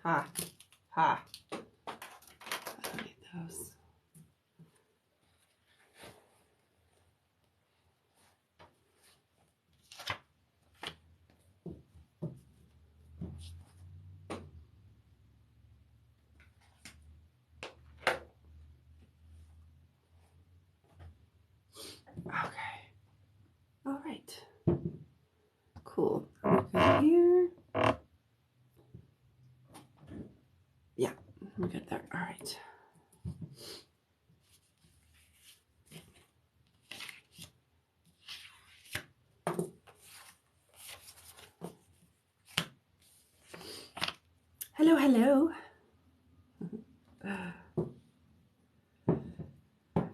Ha. Ha. I don't need those. Okay. All right. Cool. Good here. Yeah, we're good there. All right. Hello, hello.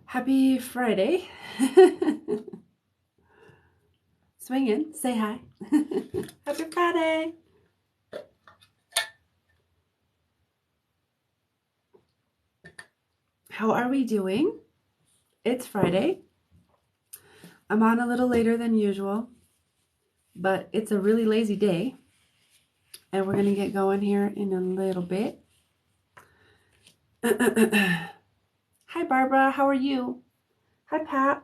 Happy Friday. Swing in, say hi. Happy Friday. How are we doing? It's Friday. I'm on a little later than usual, but it's a really lazy day. And we're going to get going here in a little bit. Hi, Barbara. How are you? Hi, Pat.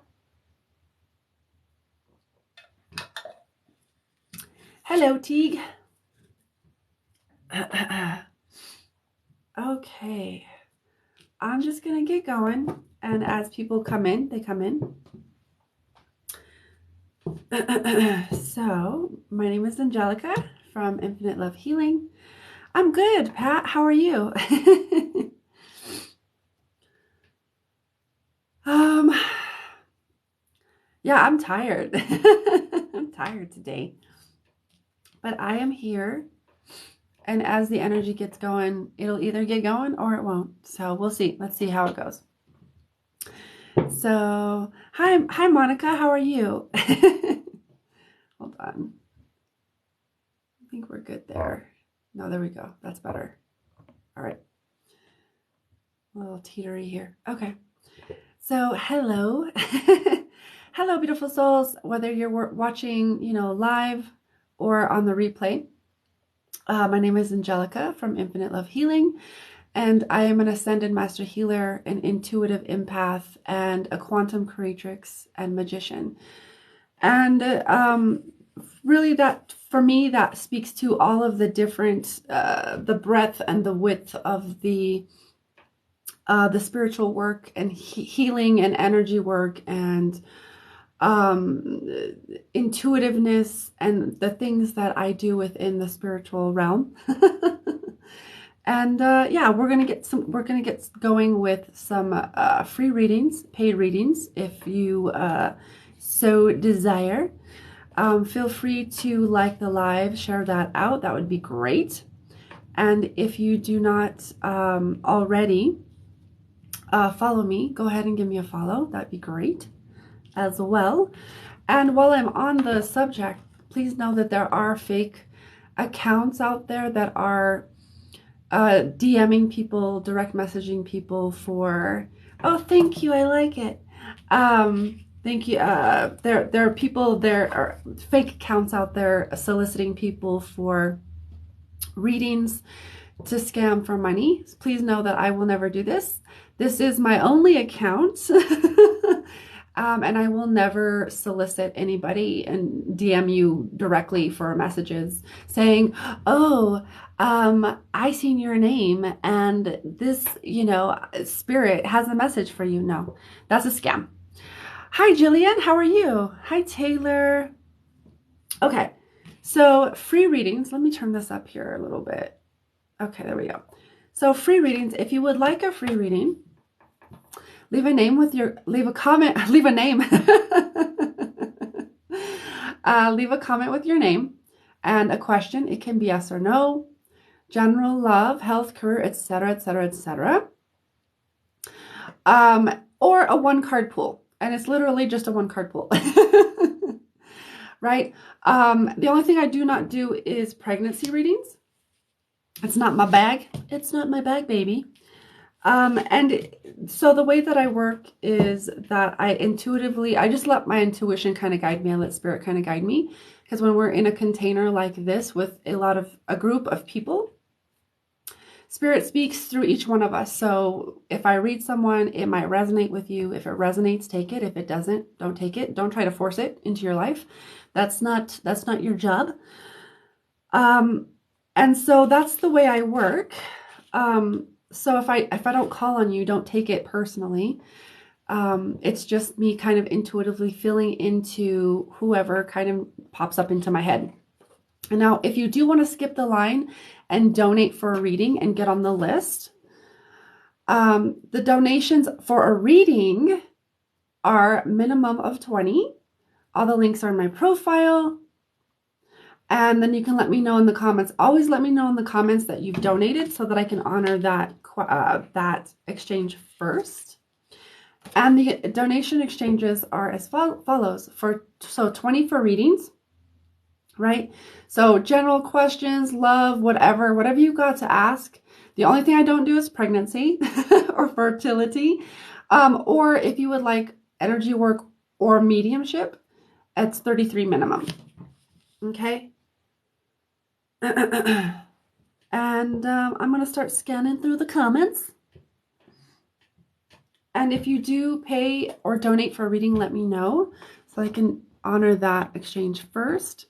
Hello, Teague. Okay. I'm just going to get going. And as people come in, they come in. So, my name is Angelica from Infinite Love Healing. I'm good, Pat. How are you? Yeah, I'm tired. I'm tired today. But I am here. And as the energy gets going, it'll either get going or it won't. So we'll see. Let's see how it goes. So, hi, Monica. How are you? Hold on. I think we're good there. No, there we go. That's better. All right. A little teetery here. Okay. So, hello. Hello, beautiful souls. Whether you're watching, live or on the replay. My name is Angelica from Infinite Love Healing, and I am an Ascended Master Healer, an intuitive empath, and a quantum creatrix and magician. And really, that for me, that speaks to all of the different, the breadth and the width of the spiritual work and healing and energy work and intuitiveness and the things that I do within the spiritual realm. And yeah, we're gonna get going with some free readings, paid readings, if you so desire. Feel free to like the live, share that out. That would be great. And if you do not already follow me, go ahead and give me a follow. That'd be great as well. And while I'm on the subject, please know that there are fake accounts out there that are DMing people, direct messaging people for, oh, thank you, I like it. Thank you. There are people, there are fake accounts out there soliciting people for readings to scam for money. Please know that I will never do this. This is my only account. And I will never solicit anybody and DM you directly for messages saying, oh, I seen your name and this, spirit has a message for you. No, that's a scam. Hi, Jillian. How are you? Hi, Taylor. Okay. So free readings. Let me turn this up here a little bit. Okay, there we go. So free readings. If you would like a free reading, leave a comment, leave a name. Leave a comment with your name and a question. It can be yes or no, general, love, health, career, etc., etc., etc. Or a one-card pool. And it's literally just a one-card pool. Right? The only thing I do not do is pregnancy readings. It's not my bag. It's not my bag, baby. And so the way that I work is that I just let my intuition kind of guide me. I let spirit kind of guide me. Because when we're in a container like this with a group of people, Spirit speaks through each one of us. So if I read someone, it might resonate with you. If it resonates, take it. If it doesn't, don't take it. Don't try to force it into your life. That's not your job. And so that's the way I work. So if I don't call on you, don't take it personally. It's just me kind of intuitively feeling into whoever kind of pops up into my head. And now, if you do want to skip the line and donate for a reading and get on the list, the donations for a reading are minimum of 20. All the links are in my profile. And then you can let me know in the comments. Always let me know in the comments that you've donated so that I can honor that exchange first. And the donation exchanges are as follows. So 20 for readings, right? So general questions, love, whatever you got to ask. The only thing I don't do is pregnancy or fertility. Or if you would like energy work or mediumship, it's 33 minimum. Okay. And I'm going to start scanning through the comments. And if you do pay or donate for a reading, let me know so I can honor that exchange first.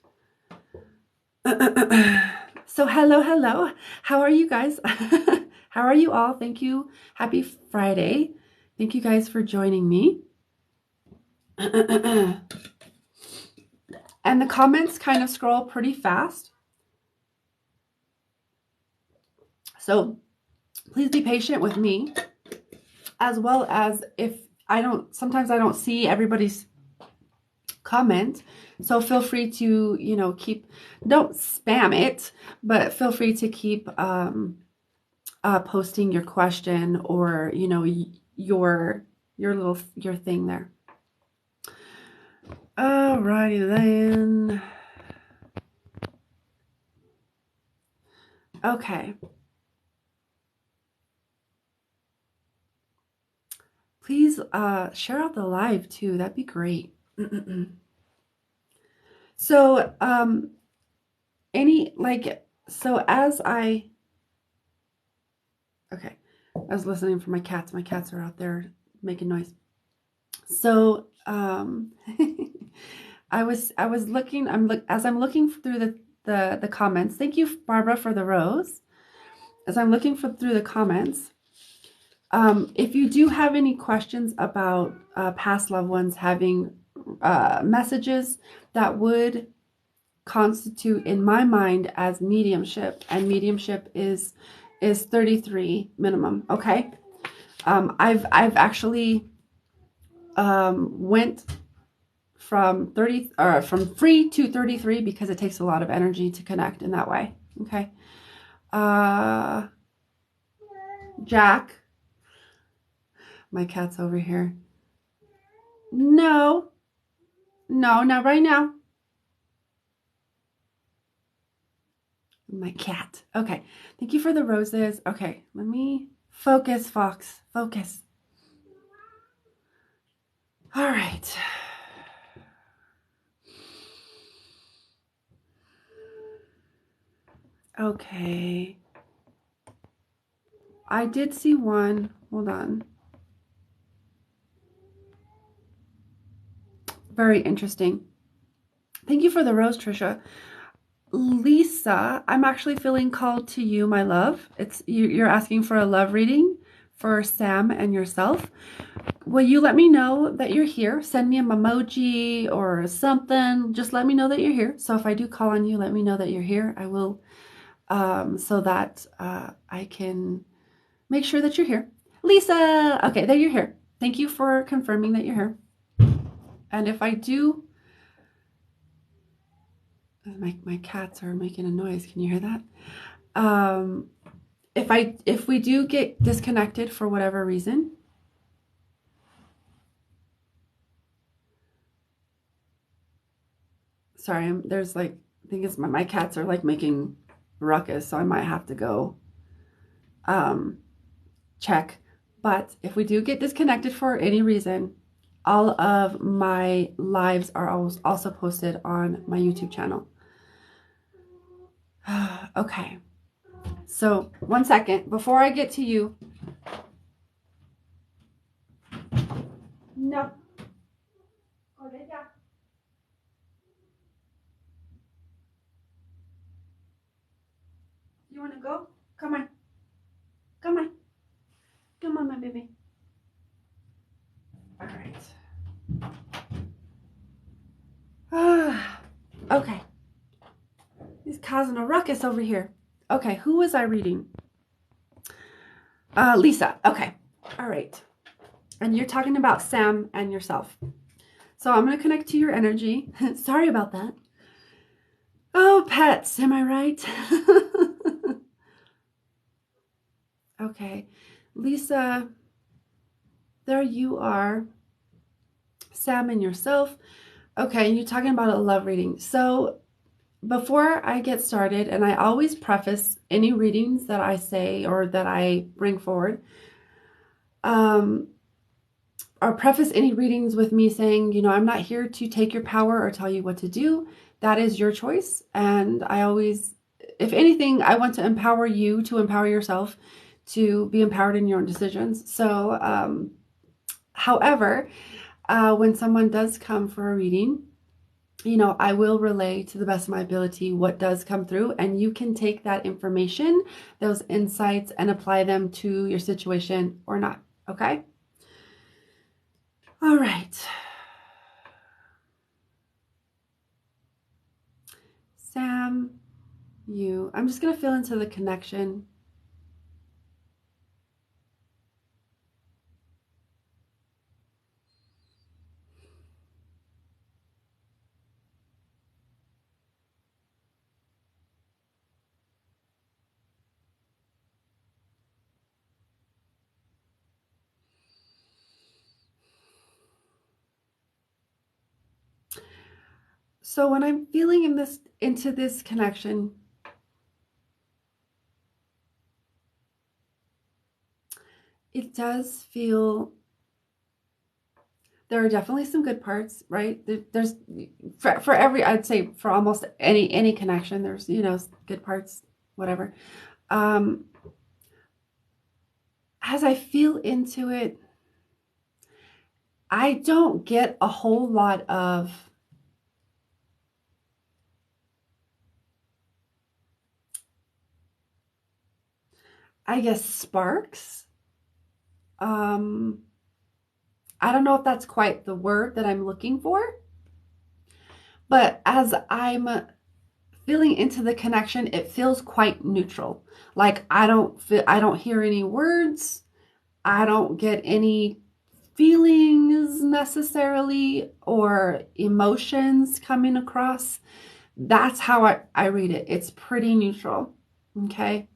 So hello. How are you guys? How are you all? Thank you. Happy Friday. Thank you guys for joining me. And the comments kind of scroll pretty fast. So please be patient with me, as well as sometimes I don't see everybody's comment. So feel free to, don't spam it, but feel free to keep posting your question or, your thing there. Alrighty then. Okay. Please share out the live too. That'd be great. So I was listening for my cats. My cats are out there making noise. So I was looking. As I'm looking through the comments. Thank you, Barbara, for the rose. As I'm looking through the comments, if you do have any questions about past loved ones having messages that would constitute in my mind as mediumship, and mediumship is 33 minimum. Okay. I've actually went from free to 33 because it takes a lot of energy to connect in that way. Okay. Jack, my cat's over here. No, not right now. My cat. Okay. Thank you for the roses. Okay. Let me focus, Fox. Focus. All right. Okay. I did see one. Hold on. Very interesting. Thank you for the rose, Trisha. Lisa, I'm actually feeling called to you, my love. You're asking for a love reading for Sam and yourself. Will you let me know that you're here? Send me an emoji or something. Just let me know that you're here. So if I do call on you, let me know that you're here. I will, so that I can make sure that you're here. Lisa, okay, there you're here. Thank you for confirming that you're here. And if I do, my cats are making a noise. Can you hear that? If we do get disconnected for whatever reason, sorry, I think it's my cats are like making ruckus, so I might have to go check. But if we do get disconnected for any reason, all of my lives are also posted on my YouTube channel. Okay. So 1 second before I get to you. No. You want to go? Come on. Come on. Come on, my baby. All right. Okay. He's causing a ruckus over here. Okay, who was I reading? Lisa. Okay. All right. And you're talking about Sam and yourself. So I'm going to connect to your energy. Sorry about that. Oh, pets. Am I right? Okay. Lisa, there you are. Sam and yourself. Okay, you're talking about a love reading. So before I get started, and I always preface any readings that I say or that I bring forward, or preface any readings with me saying, you know, I'm not here to take your power or tell you what to do. That is your choice. And I always, if anything, I want to empower you to empower yourself to be empowered in your own decisions. So, however, when someone does come for a reading, you know, I will relay to the best of my ability what does come through, and you can take that information, those insights, and apply them to your situation or not. Okay? All right. Sam, I'm just going to feel into the connection. So when I'm feeling into this connection, it does feel, there are definitely some good parts, right? There's for every, I'd say for almost any connection, there's, you know, good parts, whatever. As I feel into it, I don't get a whole lot of I guess sparks. I don't know if that's quite the word that I'm looking for, but as I'm feeling into the connection, it feels quite neutral. Like I don't hear any words. I don't get any feelings necessarily or emotions coming across. That's how I read it. It's pretty neutral. Okay.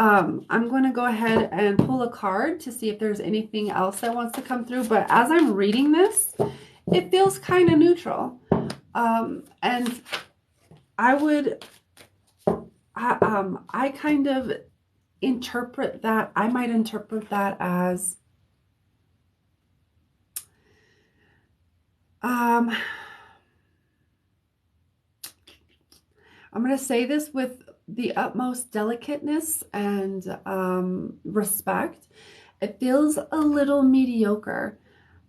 I'm going to go ahead and pull a card to see if there's anything else that wants to come through. But as I'm reading this, it feels kind of neutral. And I kind of interpret that, I might interpret that as, I'm going to say this with the utmost delicateness and respect. It feels a little mediocre.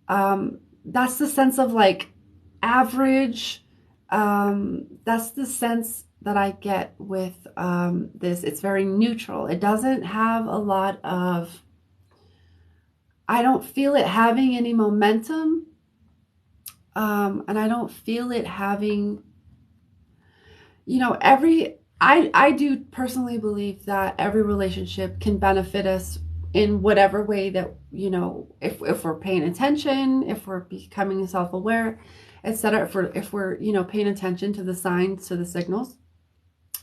That's the sense of like average. That's the sense that I get with this. It's very neutral. It doesn't have a lot of, I don't feel it having any momentum. And I don't feel it having, you know, I do personally believe that every relationship can benefit us in whatever way that, you know, if we're paying attention, if we're becoming self-aware, etc. If we're, you know, paying attention to the signs, to the signals.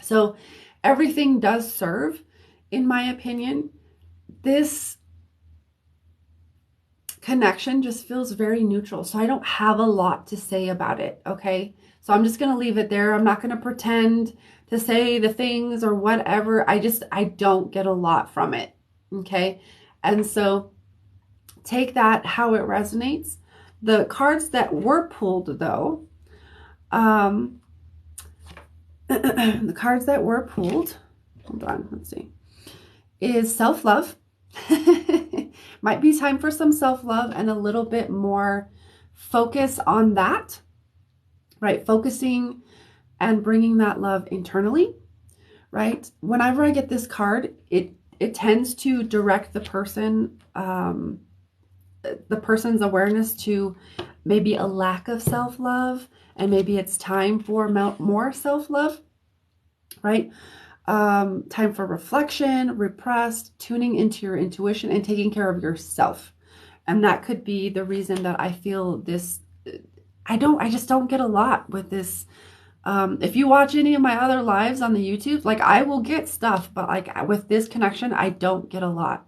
So everything does serve, in my opinion. This connection just feels very neutral. So I don't have a lot to say about it. Okay. So I'm just going to leave it there. I'm not going to pretend to say the things or whatever. I don't get a lot from it. Okay. And so take that how it resonates. The cards that were pulled though, the cards that were pulled hold on, let's see, is self-love. Might be time for some self-love and a little bit more focus on that, right? Focusing and bringing that love internally, right? Whenever I get this card, it tends to direct the person's awareness to maybe a lack of self-love, and maybe it's time for more self-love, right? Time for reflection, repressed, tuning into your intuition, and taking care of yourself. And that could be the reason that I feel this. I just don't get a lot with this. If you watch any of my other lives on the YouTube, like I will get stuff, but like with this connection, I don't get a lot.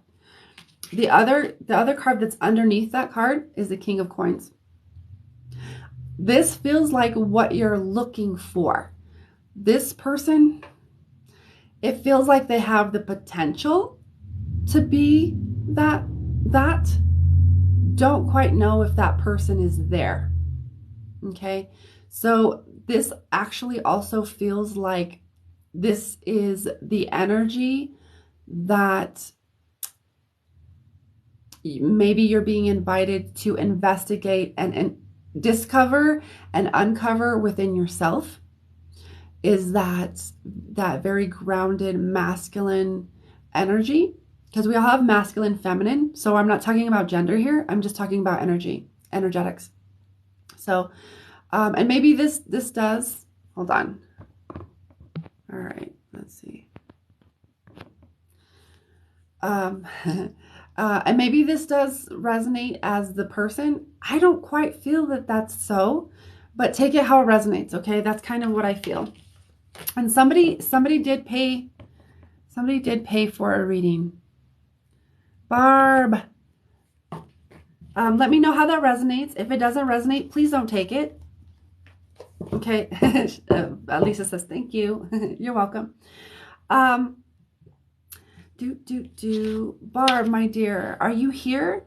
The other card that's underneath that card is the King of Coins. This feels like what you're looking for. This person, it feels like they have the potential to be that. Don't quite know if that person is there. Okay. So this actually also feels like this is the energy that maybe you're being invited to investigate and discover and uncover within yourself, is that very grounded masculine energy, because we all have masculine, feminine. So I'm not talking about gender here. I'm just talking about energetics. So, and maybe this does, hold on. All right, let's see. And maybe this does resonate as the person. I don't quite feel that that's so, but take it how it resonates. Okay. That's kind of what I feel. And somebody did pay for a reading. Barb, let me know how that resonates. If it doesn't resonate, please don't take it. Okay. Lisa says, thank you. You're welcome. Barb, my dear, are you here?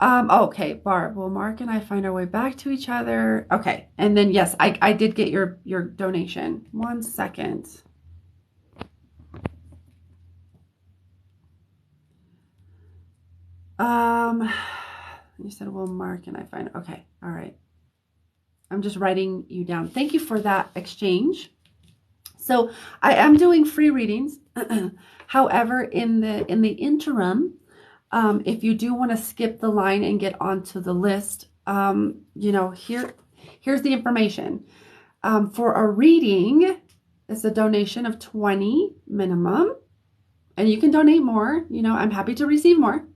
Okay, Barb, will Mark and I find our way back to each other? Okay. And then, yes, I did get your donation. 1 second. You said, well, Mark and I find, okay. All right. I'm just writing you down. Thank you for that exchange. So I am doing free readings. However, in the interim, if you do want to skip the line and get onto the list, here's the information. For a reading, it's a donation of $20 minimum, and you can donate more. I'm happy to receive more.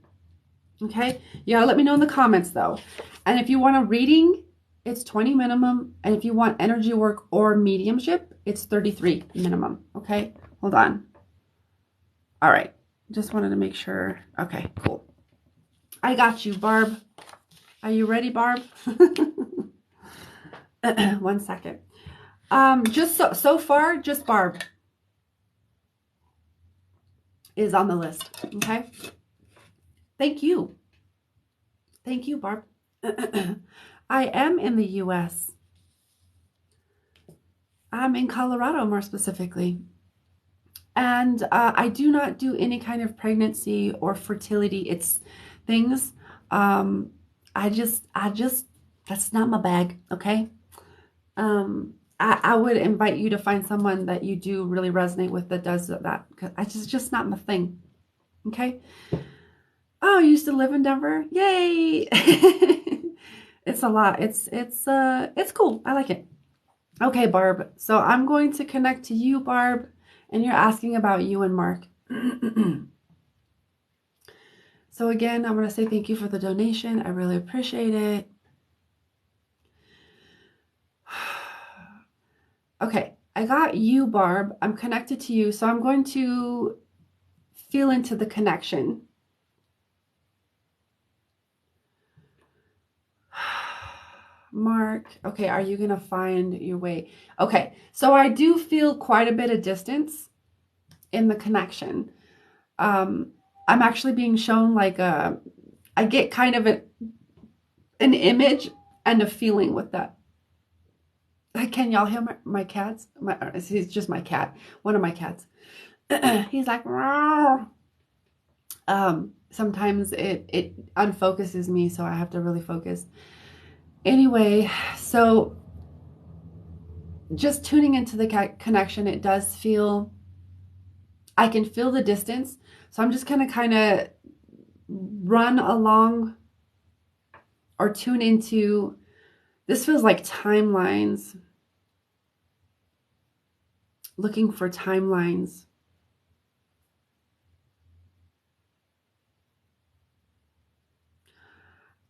Okay, you gotta let me know in the comments though. And if you want a reading, it's $20 minimum, and if you want energy work or mediumship, it's $33 minimum. Okay, hold on. All right, just wanted to make sure. Okay, cool. I got you, Barb. Are you ready, Barb? 1 second. Just so far, just Barb is on the list. Okay. Thank you. Thank you, Barb. I am in the US. I'm in Colorado, more specifically. And I do not do any kind of pregnancy or fertility. It's things. I just, that's not my bag. Okay. I would invite you to find someone that you do really resonate with that does that. Because it's just not my thing. Okay. Oh, you used to live in Denver. Yay. It's a lot. It's cool. I like it. Okay, Barb. So I'm going to connect to you, Barb. And you're asking about you and Mark. So again, I'm going to say thank you for the donation. I really appreciate it. Okay, I got you, Barb. I'm connected to you. So I'm going to feel into the connection. Mark, okay, are you going to find your way? Okay, so I do feel quite a bit of distance in the connection. I'm actually being shown like I get kind of an image and a feeling with that. Can y'all hear my cats? He's just my cat. One of my cats. He's like, "Meow." Sometimes it unfocuses me, so I have to really focus. Anyway, so just tuning into the connection, it does feel, I can feel the distance. So I'm just gonna kind of run along or tune into, this feels like timelines, looking for timelines.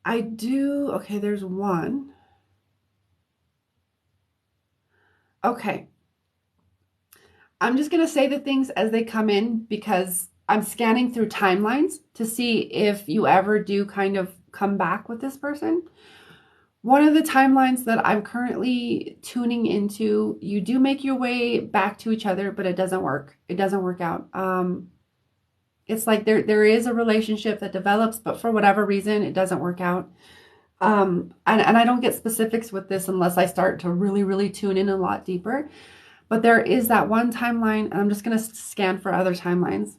I do, okay, there's one. Okay. I'm just going to say the things as they come in because I'm scanning through timelines to see if you ever do kind of come back with this person. One of the timelines that I'm currently tuning into, you do make your way back to each other, but it doesn't work. It doesn't work out. It's like there is a relationship that develops, but for whatever reason, it doesn't work out. And I don't get specifics with this unless I start to really, really tune in a lot deeper. But there is that one timeline, and I'm just going to scan for other timelines.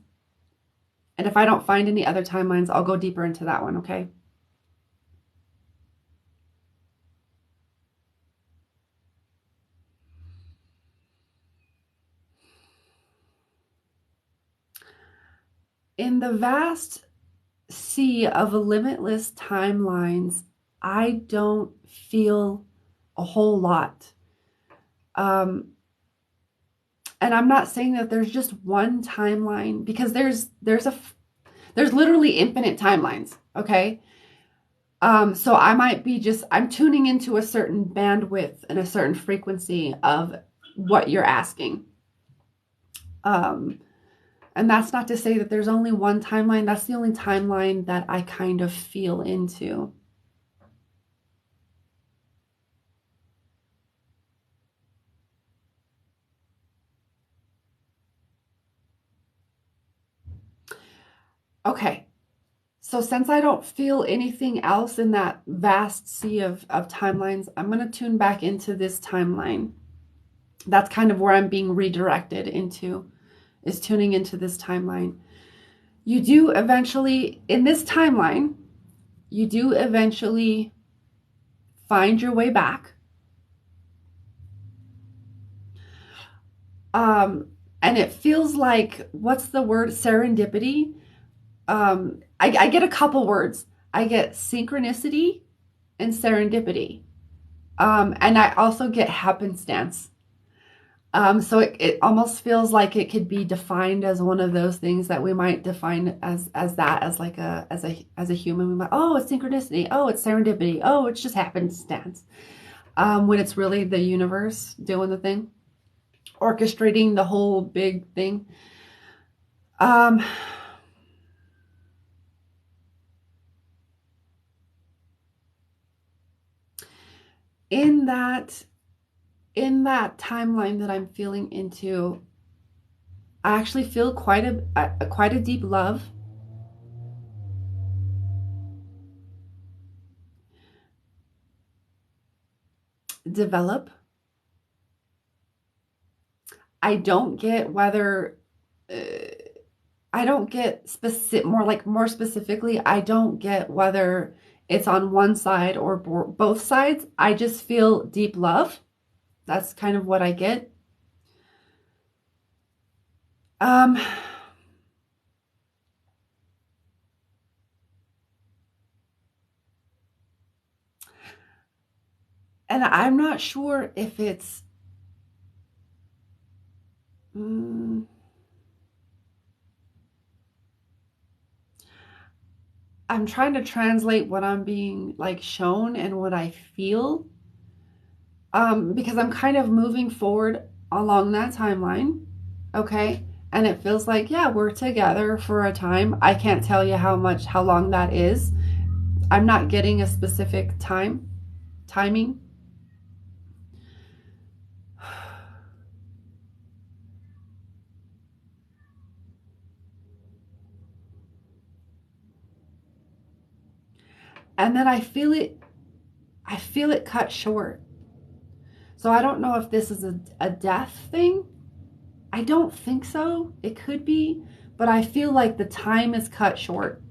And if I don't find any other timelines, I'll go deeper into that one, okay? In the vast sea of limitless timelines, I don't feel a whole lot. Um, and I'm not saying that there's just one timeline because there's literally infinite timelines, okay? So I might be I'm tuning into a certain bandwidth and a certain frequency of what you're asking. Um, and that's not to say that there's only one timeline. That's the only timeline that I kind of feel into. Okay. So since I don't feel anything else in that vast sea of timelines, I'm going to tune back into this timeline. That's kind of where I'm being redirected into, is tuning into this timeline. You do eventually, in this timeline, you do eventually find your way back. And it feels like, what's the word? Serendipity. I get a couple words. I get synchronicity and serendipity. And I also get happenstance. So it almost feels like it could be defined as one of those things that we might define as that, as like as a human. We might, oh, it's synchronicity. Oh, it's serendipity. Oh, it's just happenstance. When it's really the universe doing the thing, orchestrating the whole big thing. Um, in that in that timeline that I'm feeling into, I actually feel quite a deep love. Develop. I don't get whether I don't get specific, more specifically, I don't get whether it's on one side or both sides. I just feel deep love. That's kind of what I get. Um, and I'm not sure if it's, mm, I'm trying to translate what I'm being like shown and what I feel. Because I'm kind of moving forward along that timeline. Okay. And it feels like, yeah, we're together for a time. I can't tell you how long that is. I'm not getting a specific timing. And then I feel it cut short. So I don't know if this is a death thing. I don't think so. It could be, but I feel like the time is cut short.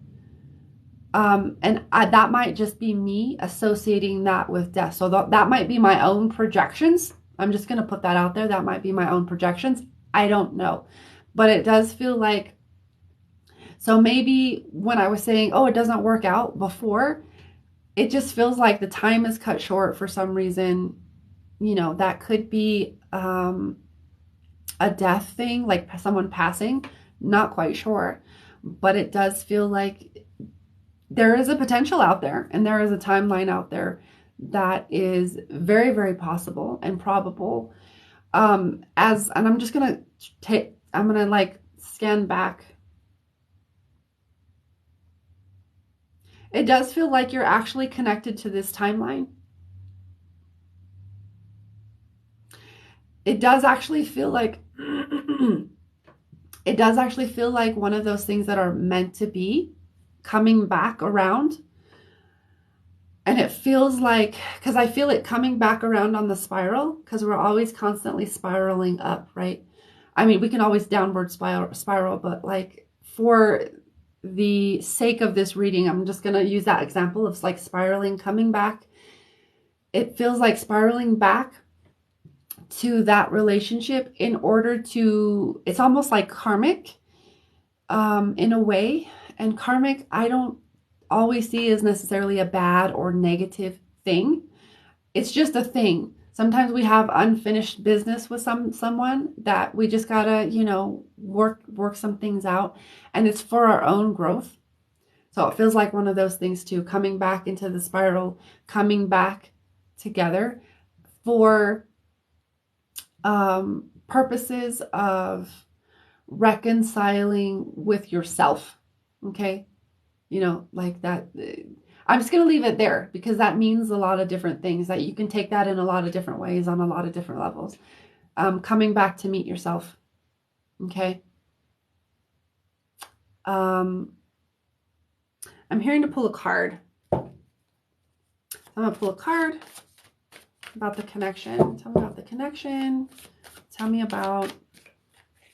That might just be me associating that with death. So that might be my own projections. I'm just going to put that out there. That might be my own projections. I don't know. But it does feel like, so maybe when I was saying, oh, it doesn't work out before, it just feels like the time is cut short for some reason. You know, that could be a death thing, like someone passing. Not quite sure. But it does feel like there is a potential out there, and there is a timeline out there that is very, very possible and probable. And I'm just gonna I'm gonna like scan back. It does feel like you're actually connected to this timeline. It does actually feel like it does actually feel like one of those things that are meant to be coming back around. And it feels like, because I feel it coming back around on the spiral, because we're always constantly spiraling up, right? I mean, we can always downward spiral, but like for the sake of this reading, I'm just going to use that example of like spiraling, coming back. It feels like spiraling back to that relationship in order to, it's almost like karmic in a way. And karmic, I don't always see as necessarily a bad or negative thing. It's just a thing. Sometimes we have unfinished business with someone that we just gotta, you know, work some things out, and it's for our own growth. So it feels like one of those things too, coming back into the spiral, coming back together for purposes of reconciling with yourself. Okay, you know, like that. I'm just going to leave it there because that means a lot of different things, that you can take that in a lot of different ways on a lot of different levels. Coming back to meet yourself. Okay. I'm hearing to pull a card. I'm going to pull a card about the connection. Tell me about the connection. Tell me about,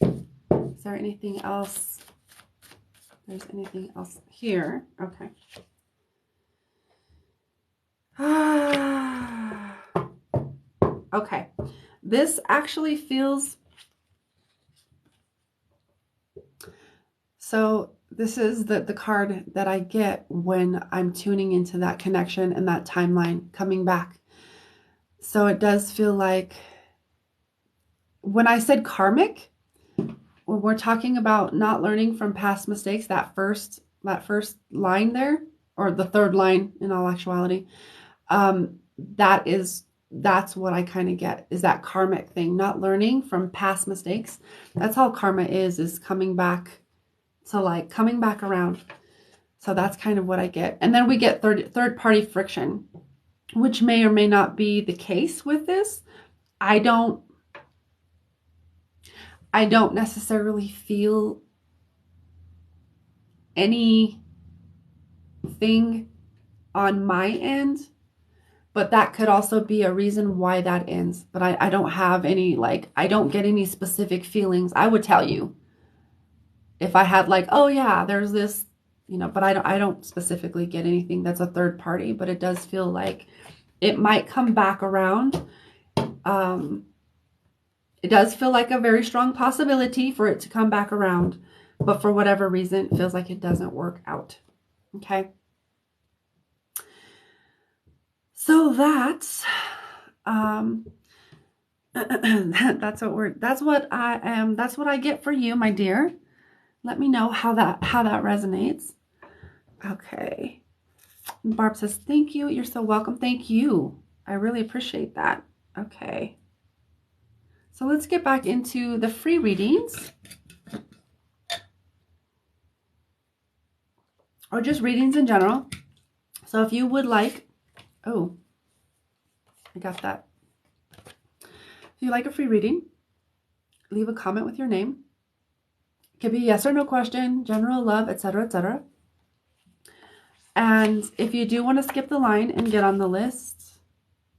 is there anything else? There's anything else here. Okay. Okay. This actually feels, so this is the card that I get when I'm tuning into that connection and that timeline coming back. So it does feel like, when I said karmic, when we're talking about not learning from past mistakes, that first line there, or the third line in all actuality, that's what I kind of get, is that karmic thing, not learning from past mistakes. That's all karma is coming back to, like, coming back around. So that's kind of what I get. And then we get third party friction, which may or may not be the case with this. I don't necessarily feel anything on my end, but that could also be a reason why that ends. But I don't have any, like, I don't get any specific feelings. I would tell you if I had, like, oh yeah, there's this, you know, but I don't specifically get anything that's a third party, but it does feel like it might come back around. It does feel like a very strong possibility for it to come back around, but for whatever reason, it feels like it doesn't work out. Okay. So that's that's what I get for you, my dear. Let me know how that resonates. Okay. Barb says, thank you. You're so welcome. Thank you. I really appreciate that. Okay. So let's get back into the free readings, or just readings in general. So if you would like, oh, I got that. If you like a free reading, leave a comment with your name. It could be yes or no question, general love, etc., etc. And if you do want to skip the line and get on the list,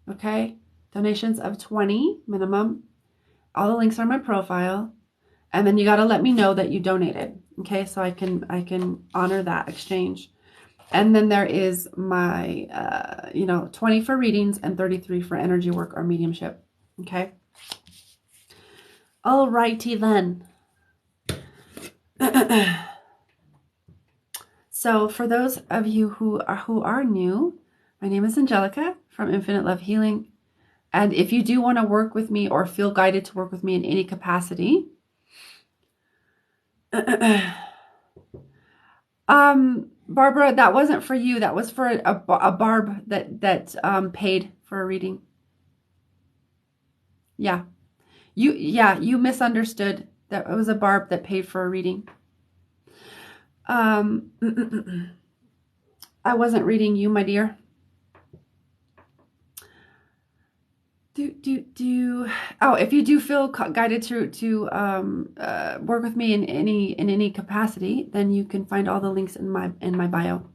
okay, Donations of 20 minimum. All the links are in my profile. And then you got to let me know that you donated. Okay, so I can honor that exchange. And then there is my 20 for readings and 33 for energy work or mediumship. Okay. Alrighty then. So for those of you who are new, my name is Angelica from Infinite Love Healing. And if you do want to work with me or feel guided to work with me in any capacity, Barbara, that wasn't for you. That was for a Barb that paid for a reading. Yeah. You misunderstood. That it was a Barb that paid for a reading. I wasn't reading you, my dear. Oh, if you do feel guided to work with me in any capacity, then you can find all the links in my bio.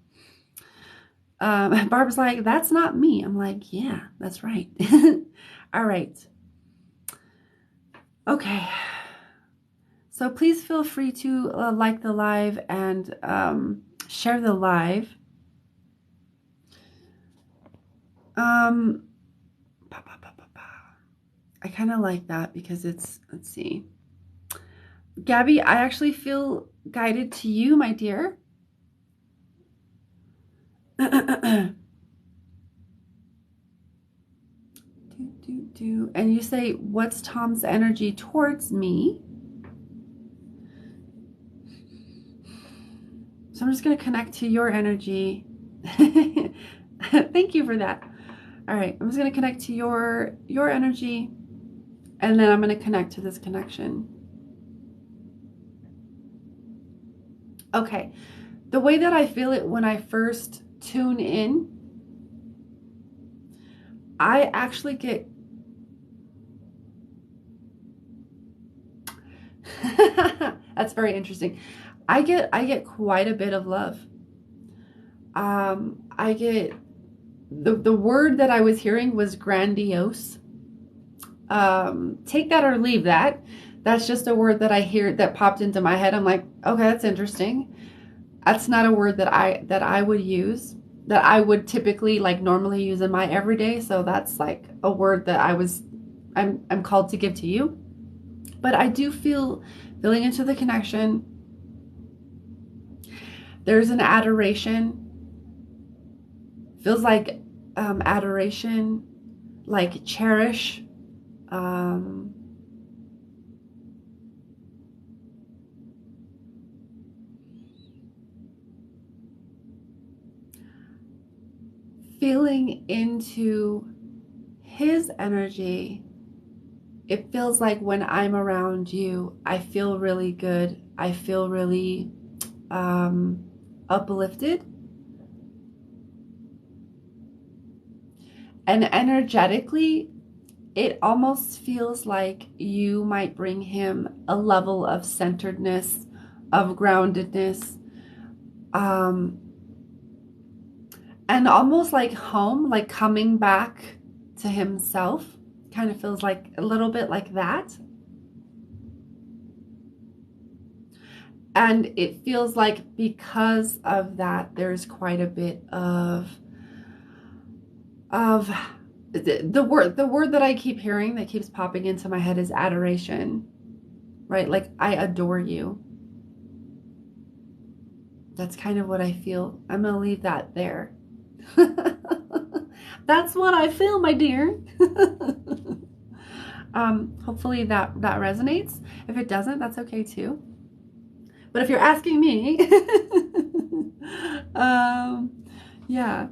Barb's like, that's not me. I'm like, yeah, that's right. All right. Okay. So please feel free to like the live and share the live. I kind of like that because it's, let's see. Gabby, I actually feel guided to you, my dear. And you say, what's Tom's energy towards me? So I'm just going to connect to your energy. Thank you for that. All right, I'm just going to connect to your energy, and then I'm going to connect to this connection. Okay, the way that I feel it when I first tune in, I actually get that's very interesting. I get quite a bit of love. I get the word that I was hearing was grandiose. Take that or leave that. That's just a word that I hear that popped into my head. I'm like, okay, that's interesting. That's not a word that I would use, that I would typically like normally use in my everyday. So that's like a word that I'm called to give to you. But I do feeling into the connection. There's an adoration. Feels like adoration, like cherish. Feeling into his energy. It feels like when I'm around you, I feel really good. I feel really uplifted. And energetically, it almost feels like you might bring him a level of centeredness, of groundedness, and almost like home, like coming back to himself. Kind of feels like a little bit like that. And it feels like because of that, there's quite a bit of the word that I keep hearing that keeps popping into my head is adoration, right? Like, I adore you. That's kind of what I feel. I'm gonna leave that there. That's what I feel, my dear. Hopefully that resonates. If it doesn't, that's okay too. But if you're asking me, yeah.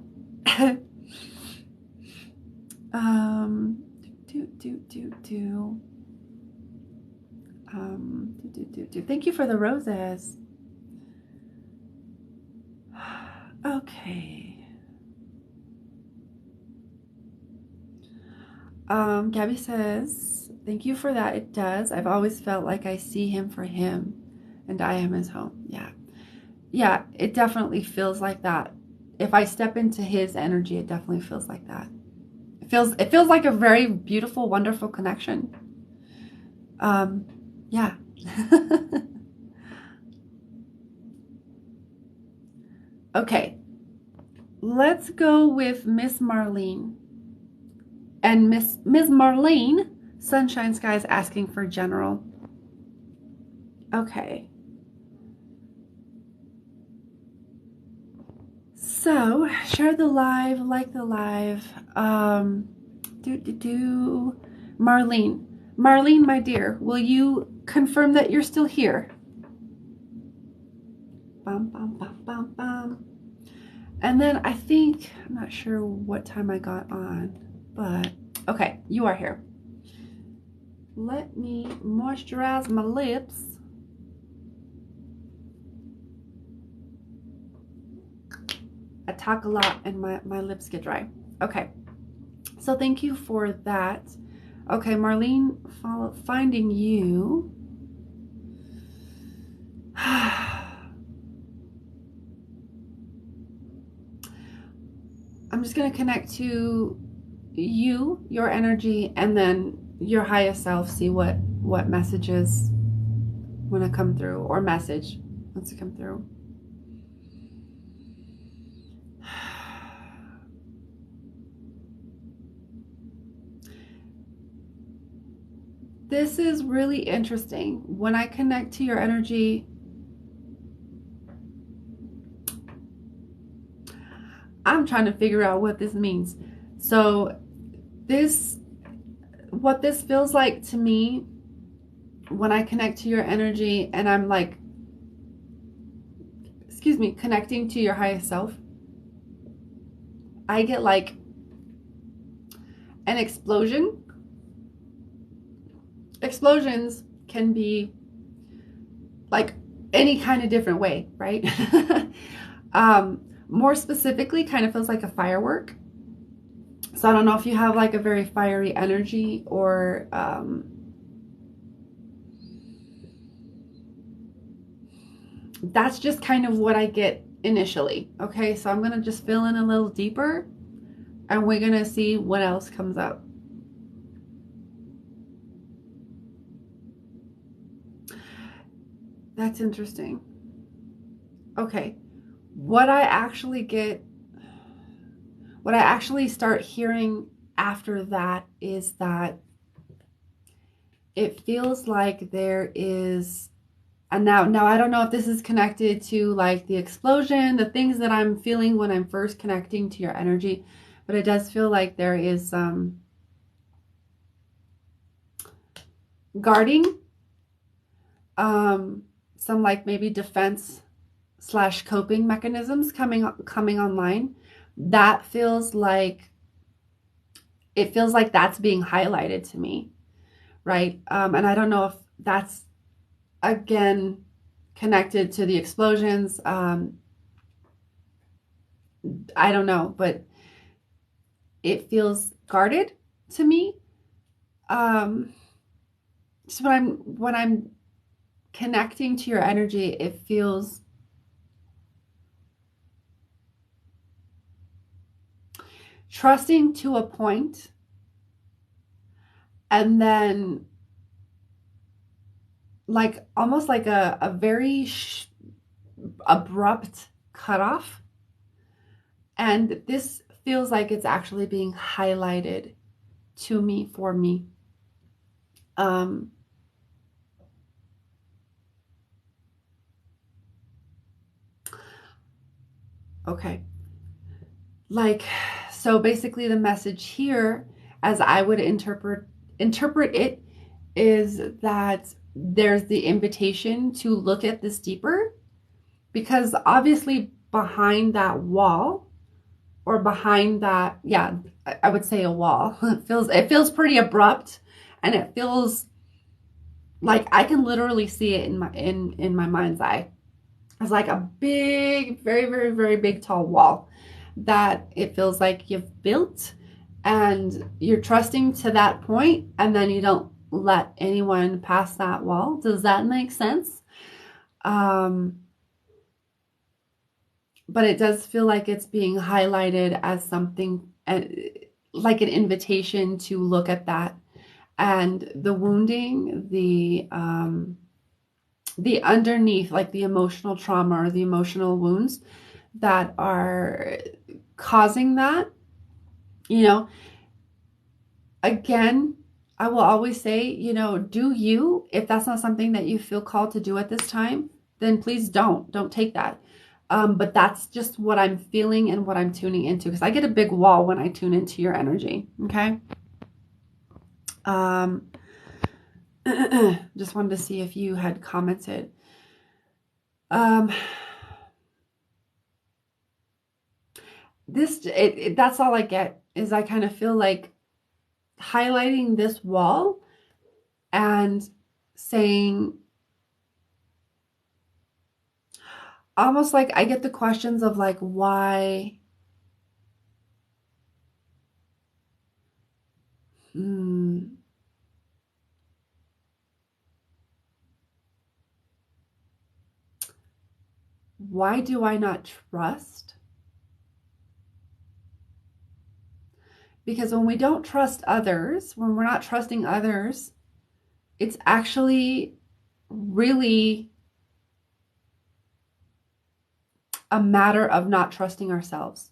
Thank you for the roses. Okay. Gabby says, thank you for that. It does. I've always felt like I see him for him and I am his home. Yeah. Yeah, it definitely feels like that. If I step into his energy, it definitely feels like that. It feels like a very beautiful, wonderful connection. Yeah. Okay, let's go with Miss Marlene. And Miss Marlene, Sunshine Sky is asking for general. Okay. So, share the live, like the live. Marlene. Marlene, my dear, will you confirm that you're still here? Bum, bum, bum, bum, bum. And then I think, I'm not sure what time I got on, but okay, you are here. Let me moisturize my lips. I talk a lot and my lips get dry. Okay, so thank you for that. Okay, Marlene, finding you. I'm just going to connect to you, your energy, and then your highest self, see what messages want to come through, or message wants to come through. This is really interesting. When I connect to your energy, I'm trying to figure out what this means. So what this feels like to me when I connect to your energy and I'm like, connecting to your highest self, I get like an explosion. Explosions can be like any kind of different way, right? More specifically, kind of feels like a firework. So I don't know if you have like a very fiery energy, or that's just kind of what I get initially. Okay, so I'm gonna just fill in a little deeper and we're gonna see what else comes up. That's interesting. Okay, what I actually start hearing after that is that it feels like there is, and now I don't know if this is connected to like the explosion, the things that I'm feeling when I'm first connecting to your energy, but it does feel like there is some guarding, some like maybe defense / coping mechanisms coming online. That feels like, it feels like that's being highlighted to me, right? And I don't know if that's again connected to the explosions. I don't know, but it feels guarded to me. So when I'm connecting to your energy, it feels trusting to a point, and then like almost like a very abrupt cutoff. And this feels like it's actually being highlighted to me, for me. Okay. Like, so basically the message here, as I would interpret it, is that there's the invitation to look at this deeper, because obviously behind that wall, or behind that, yeah, I would say a wall, it feels pretty abrupt, and it feels like I can literally see it in my mind's eye. It's like a big, very, very, very big, tall wall that it feels like you've built, and you're trusting to that point, and then you don't let anyone pass that wall. Does that make sense? But it does feel like it's being highlighted as something like an invitation to look at that, and the wounding, the underneath, like the emotional trauma or the emotional wounds that are causing that, you know, again, I will always say, you know, do you. If that's not something that you feel called to do at this time, then please don't take that. But that's just what I'm feeling and what I'm tuning into, because I get a big wall when I tune into your energy. Okay. Just wanted to see if you had commented. That's all I get, is I kind of feel like highlighting this wall and saying, almost like I get the questions of like, why, why do I not trust? Because when we don't trust others, when we're not trusting others, it's actually really a matter of not trusting ourselves.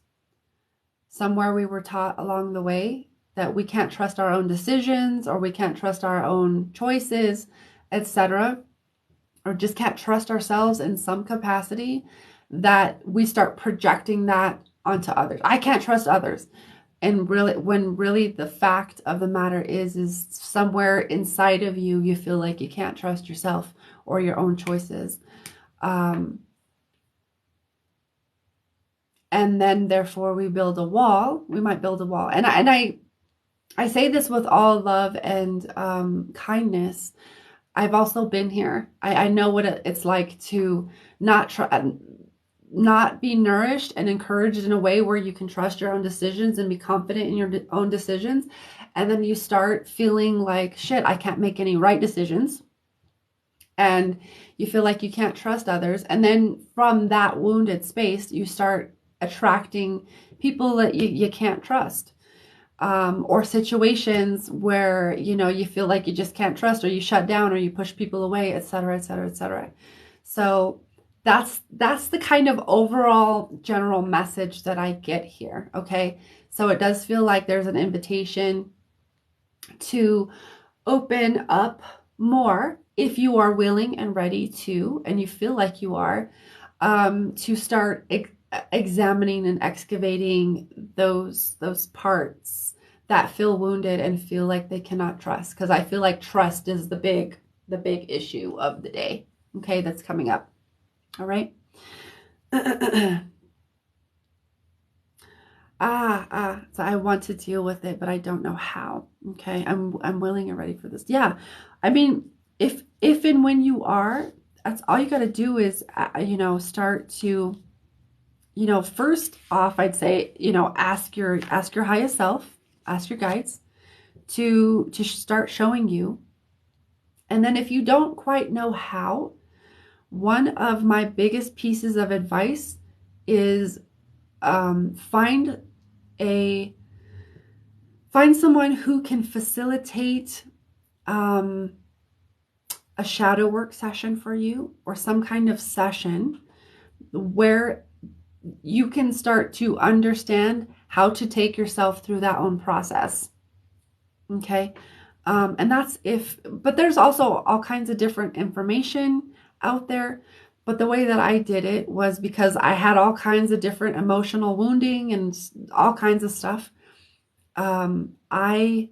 Somewhere we were taught along the way that we can't trust our own decisions, or we can't trust our own choices, etc., or just can't trust ourselves in some capacity, that we start projecting that onto others. I can't trust others. And really, when really the fact of the matter is somewhere inside of you, you feel like you can't trust yourself or your own choices. And then therefore we build a wall. We might build a wall. And I say this with all love and kindness. I've also been here. I know what it's like to not be nourished and encouraged in a way where you can trust your own decisions and be confident in your own decisions. And then you start feeling like, shit, I can't make any right decisions. And you feel like you can't trust others. And then from that wounded space, you start attracting people that you can't trust. Or situations where, you know, you feel like you just can't trust, or you shut down, or you push people away, etc., etc., etc. So that's the kind of overall general message that I get here. Okay. So it does feel like there's an invitation to open up more, if you are willing and ready to, and you feel like you are, to start examining and excavating those parts that feel wounded and feel like they cannot trust. Because I feel like trust is the big issue of the day. Okay, that's coming up. All right. So I want to deal with it, but I don't know how. Okay, I'm willing and ready for this. Yeah, I mean, if and when you are, that's all you got to do is, you know, start to, you know, first off, I'd say, you know, ask your highest self, ask your guides to start showing you. And then if you don't quite know how, one of my biggest pieces of advice is find someone who can facilitate a shadow work session for you, or some kind of session where you can start to understand how to take yourself through that own process. Okay. And that's but there's also all kinds of different information out there. But the way that I did it was because I had all kinds of different emotional wounding and all kinds of stuff. I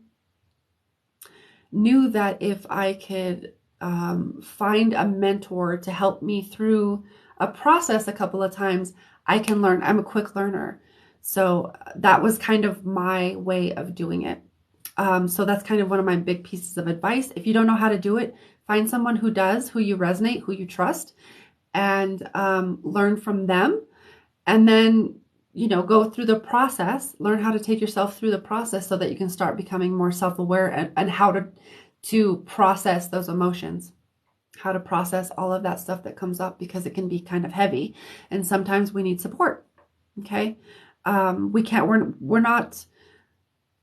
knew that if I could find a mentor to help me through a process a couple of times, I can learn. I'm a quick learner. So that was kind of my way of doing it. So that's kind of one of my big pieces of advice. If you don't know how to do it, find someone who does, who you resonate, who you trust, and learn from them. And then, you know, go through the process, learn how to take yourself through the process so that you can start becoming more self-aware and how to process those emotions, how to process all of that stuff that comes up, because it can be kind of heavy. And sometimes we need support. Okay. We're not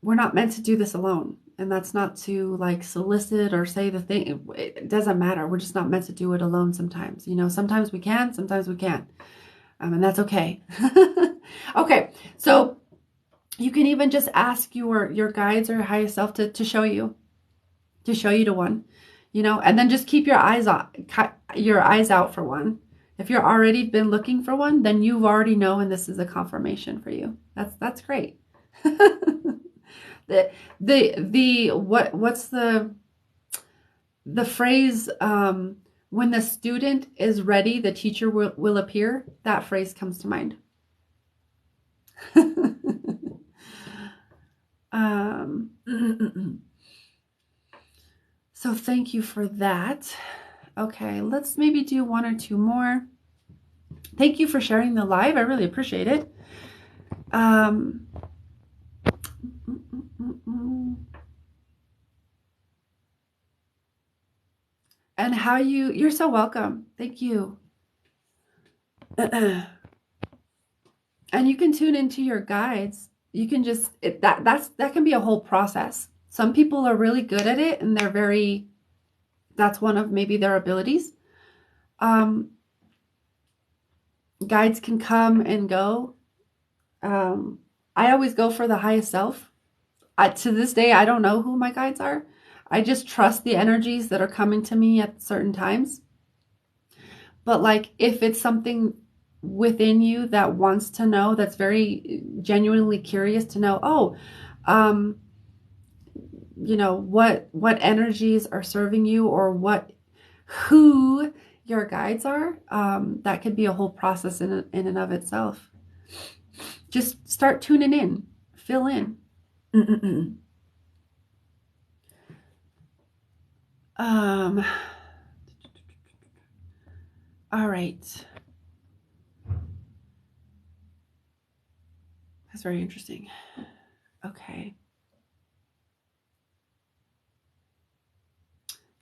we're not meant to do this alone. And that's not to like solicit or say the thing. It doesn't matter. We're just not meant to do it alone sometimes. You know, sometimes we can, sometimes we can't. And that's okay. Okay, so you can even just ask your guides or highest self to show you, to one, you know, and then just keep your eyes out for one. If you're already been looking for one, then you already know, and this is a confirmation for you. That's great. What's the phrase, when the student is ready, the teacher will appear. That phrase comes to mind. So thank you for that. Okay, let's maybe do one or two more. Thank you for sharing the live. I really appreciate it. And how you're so welcome. Thank you. And you can tune into your guides. You can just, that can be a whole process. Some people are really good at it, and that's one of maybe their abilities. Guides can come and go. I always go for the highest self. To this day, I don't know who my guides are. I just trust the energies that are coming to me at certain times. But like, if it's something within you that wants to know, that's very genuinely curious to know, you know, what energies are serving you, or who your guides are, that could be a whole process in and of itself. Just start tuning in, fill in. All right. That's very interesting. Okay.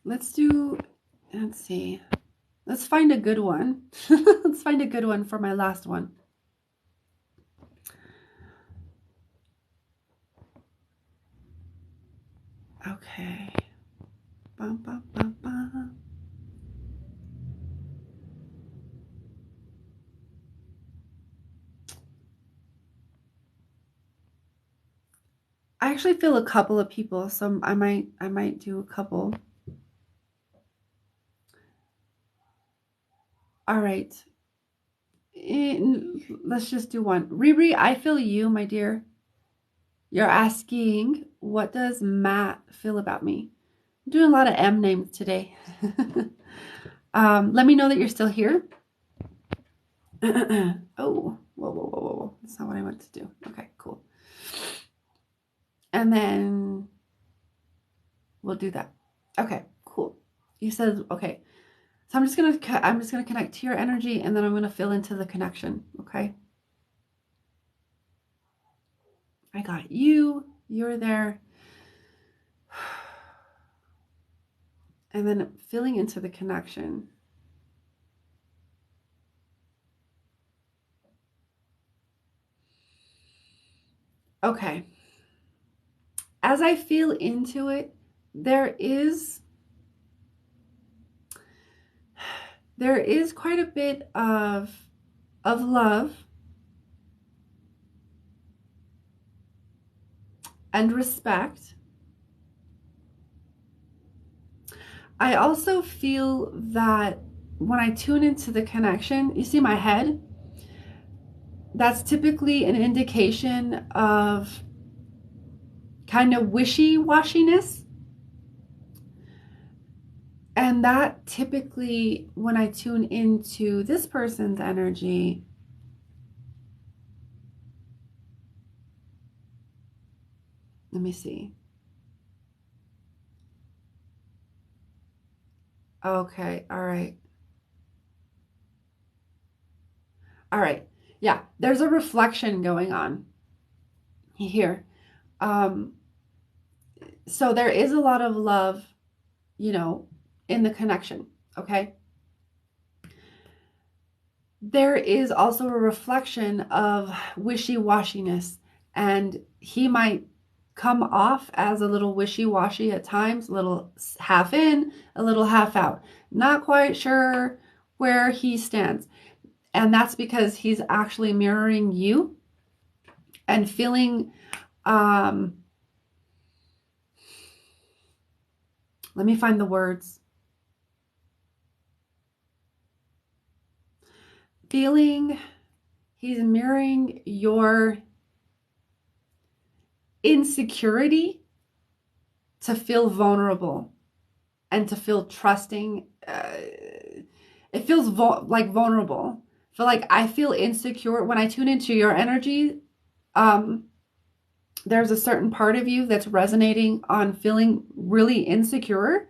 Let's see. Let's find a good one. Let's find a good one for my last one. Okay. Bum, bum, bum, bum. I actually feel a couple of people, so I might do a couple. All right. Let's just do one. Riri, I feel you, my dear. You're asking, what does Matt feel about me? I'm doing a lot of M names today. Let me know that you're still here. Oh, whoa. That's not what I want to do. Okay, cool. And then we'll do that. Okay, cool. You said, okay. So I'm just gonna connect to your energy, and then I'm gonna fill into the connection. Okay. I got you. You're there. And then filling into the connection. Okay. As I feel into it, there is quite a bit of love and respect. I also feel that when I tune into the connection, you see my head? That's typically an indication of kind of wishy-washiness. And that typically, when I tune into this person's energy, let me see. Okay, all right. All right. Yeah, there's a reflection going on here. So there is a lot of love, you know, in the connection, okay? There is also a reflection of wishy-washiness, and he might come off as a little wishy-washy at times, a little half in, a little half out, not quite sure where he stands. And that's because he's actually mirroring you and feeling, let me find the words. He's mirroring your insecurity to feel vulnerable and to feel trusting. It feels like vulnerable. I feel insecure when I tune into your energy. There's a certain part of you that's resonating on feeling really insecure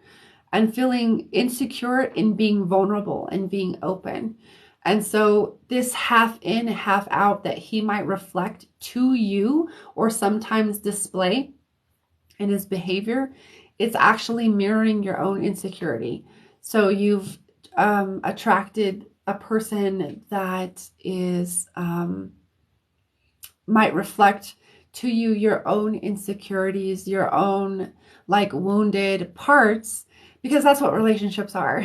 and feeling insecure in being vulnerable and being open. And so this half in, half out that he might reflect to you or sometimes display in his behavior, it's actually mirroring your own insecurity. So you've attracted a person that is might reflect to you your own insecurities, your own like wounded parts, because that's what relationships are.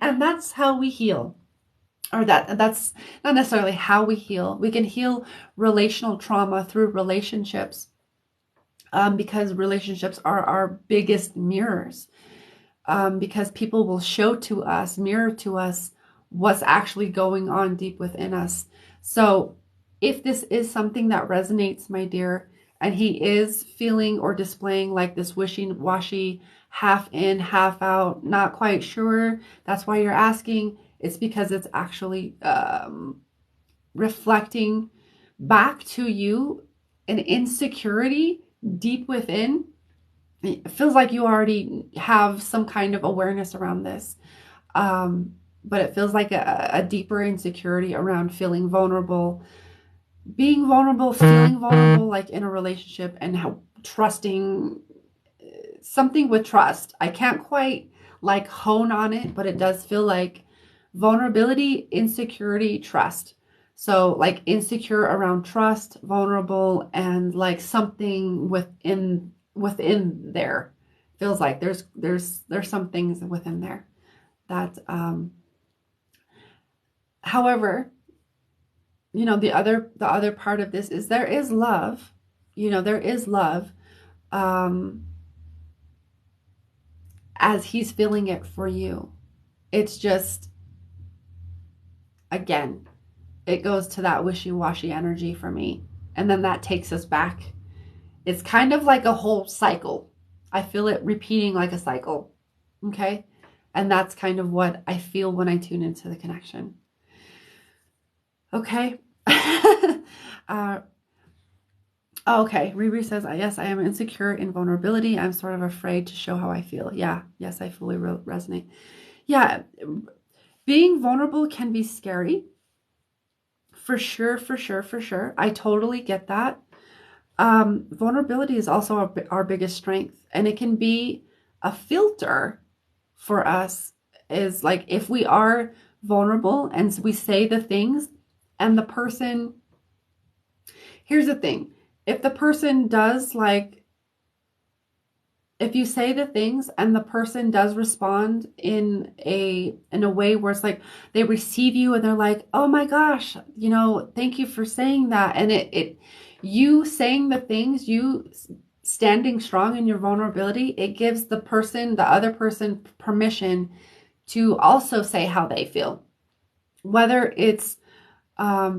And that's how we heal. Or that's not necessarily how we heal. We can heal relational trauma through relationships, because relationships are our biggest mirrors, because people will show to us, mirror to us what's actually going on deep within us. So if this is something that resonates, my dear, and he is feeling or displaying like this wishy-washy, half in, half out, not quite sure, that's why you're asking. It's because it's actually reflecting back to you an insecurity deep within. It feels like you already have some kind of awareness around this. But it feels like a deeper insecurity around feeling vulnerable, being vulnerable, feeling vulnerable, like in a relationship, and how trusting, something with trust. I can't quite like hone on it, but it does feel like vulnerability, insecurity, trust. So like insecure around trust, vulnerable, and like something within there. Feels like there's some things within there that however, you know, the other part of this is there is love. You know, there is love, as he's feeling it for you. It's just, again, it goes to that wishy-washy energy for me. And then that takes us back. It's kind of like a whole cycle. I feel it repeating like a cycle. Okay? And that's kind of what I feel when I tune into the connection. Okay? Okay, Riri says, yes, I am insecure in vulnerability. I'm sort of afraid to show how I feel. Yeah, yes, I fully resonate. Yeah, being vulnerable can be scary. For sure, for sure, for sure. I totally get that. Vulnerability is also our biggest strength, and it can be a filter for us. Is like if we are vulnerable and we say the things, and the person, here's the thing, if the person does like, if you say the things and the person does respond in a way where it's like they receive you and they're like, oh my gosh, you know, thank you for saying that, and you saying the things, you standing strong in your vulnerability, it gives the other person permission to also say how they feel, whether it's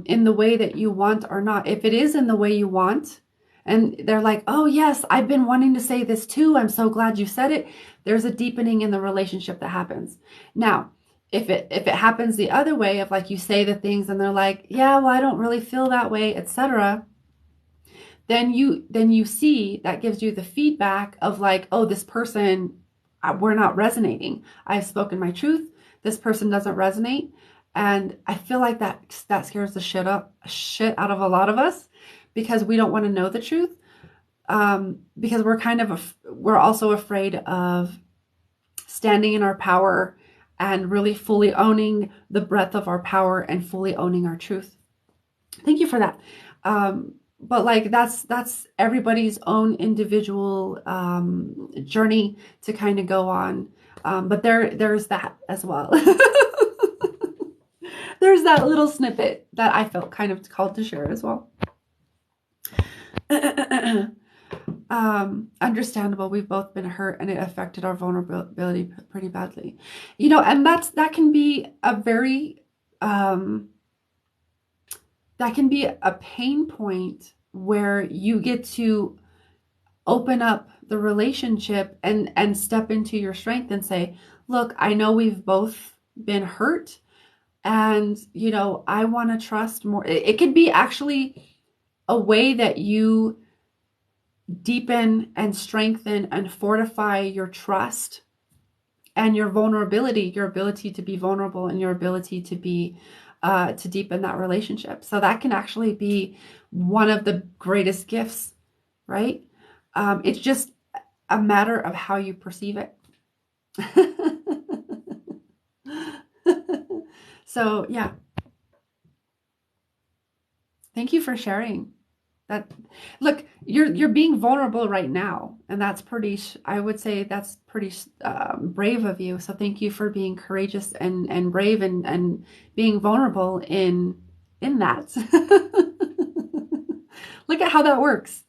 in the way that you want or not. If it is in the way you want, and they're like, oh yes, I've been wanting to say this too, I'm so glad you said it, there's a deepening in the relationship that happens. Now, if it happens the other way, of like you say the things and they're like, yeah, well, I don't really feel that way, etc., then you see that gives you the feedback of like, oh, this person, we're not resonating. I've spoken my truth. This person doesn't resonate. And I feel like that scares the shit out of a lot of us, because we don't want to know the truth. Because we're also afraid of standing in our power and really fully owning the breadth of our power and fully owning our truth. Thank you for that. but like that's everybody's own individual journey to kind of go on. But there's that as well. There's that little snippet that I felt kind of called to share as well. Understandable. We've both been hurt and it affected our vulnerability pretty badly. You know, and that can be a very that can be a pain point where you get to open up the relationship and step into your strength and say, look, I know we've both been hurt, and you know, I want to trust more. It could be actually a way that you deepen and strengthen and fortify your trust and your vulnerability, your ability to be vulnerable, and your ability to be to deepen that relationship. So that can actually be one of the greatest gifts, right? It's just a matter of how you perceive it. So yeah, thank you for sharing that. Look, you're being vulnerable right now, and that's pretty, I would say that's pretty brave of you. So thank you for being courageous and brave and being vulnerable in that. Look at how that works.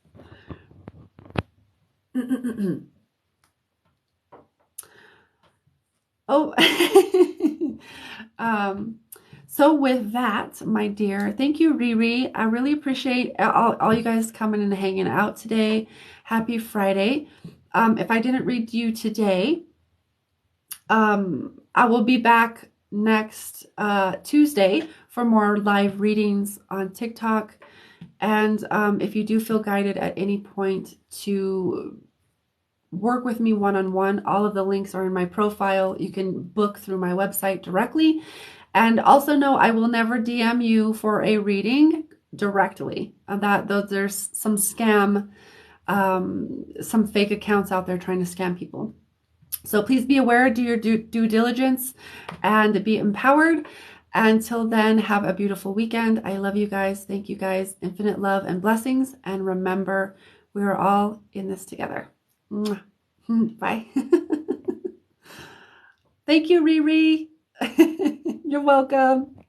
Oh, so with that, my dear, thank you, Riri. I really appreciate all you guys coming and hanging out today. Happy Friday. If I didn't read you today, I will be back next Tuesday for more live readings on TikTok. And if you do feel guided at any point to work with me one-on-one, all of the links are in my profile. You can book through my website directly. And also know I will never DM you for a reading directly. There's some scam, some fake accounts out there trying to scam people. So please be aware, do your due diligence, and be empowered. Until then, have a beautiful weekend. I love you guys. Thank you guys. Infinite love and blessings. And remember, we are all in this together. Bye. Thank you, Riri. You're welcome.